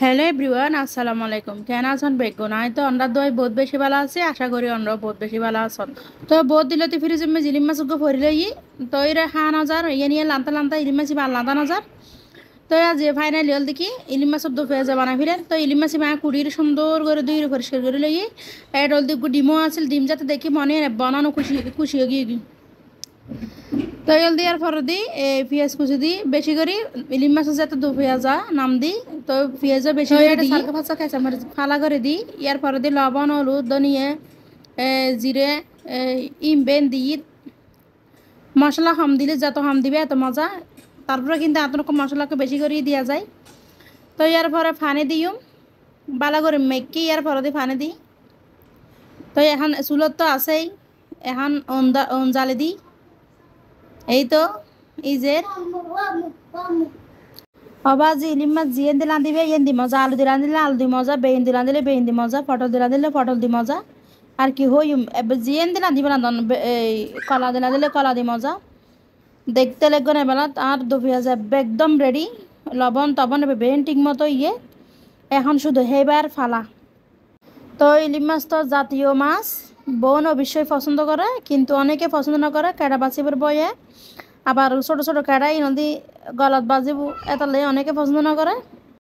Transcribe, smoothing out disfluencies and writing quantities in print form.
Hello everyone, আসসালামু আলাইকুম। কেন আছেন বেগুন? আমি তো অন্ডার দই বহুত বেশি ভালো আছে, আশা করি অন্ডাও বহুত বেশি ভালো আছেন। তো বহুত দিলে তো ফিরে জমে জিলিম মাছ ভরি লই তো এর হা নজার ইয়ে নিয়ে লান্তা লান্তা ইলিম মাছি বা লান্তা নজার। তো আজ ফাইনালি হল দেখি ইলিম মাছের দো পেঁয়াজা বানাই ফিরেন। তো ইলিম মাছি মা কুড়ির সুন্দর করে দুই পরিষ্কার করে লই এর হল দিক ডিমও আছিল, ডিম যাতে দেখি মনে বানানো খুশি খুশি গিয়ে তো এল দেওয়ার পরে দিই পেঁয়াজ কুচি দিই বেশি করে ইলিম মাছের যাতে দু পেঁয়াজা নাম দিই। তো পেঁয়াজও বেশি করে দিই, সালকা ফাঁচা খাইছে আমার ফালা করে দিই। ইয়ার পরে দিই লবণ হলুদ ধনিয়া জিরে ইমবেন দিই। মশলা কম দিলে যত কম দিবে এত মজা। তারপরে কিন্তু এত রকম মশলাকে বেশি করে দেওয়া যায়। তো ইয়ার পরে ফানে দিও বালা করে মেকি, ইয়ার পরে দিই ফানে দিই। তো এখন চুলত তো আছেই, এখন জালে দিই। এই তো এই যে অবাজি ইলিম মাছ জিয়েন দিলান দিবে ইয়েন দি মজা, আলু দিলান দিলে আলু দি মজা, বেইন দিলান দিলে বেইন দি মজা, পটল দিলান দিলে পটল দি মজা। আর কি হই এবার জিয়েন দিলান দিবে না এই কলা দিলান দিলে কলা দি মজা। দেখতে লাগবে না বেলা আর দু পেঁয়াজ একদম রেডি। লবণ তবন বেইন ঠিক মতো ইয়ে। এখন শুধু হেবার ফালা। তো ইলিম মাছ তো জাতীয় মাছ, বোন অবশ্যই পছন্দ করে, কিন্তু অনেকে পছন্দ না করে কেডা বাছিবার বয়ে। আবার ছোট ছোট কেডাই নদী গলত বাজিব এতালে অনেকে পছন্দ না করে।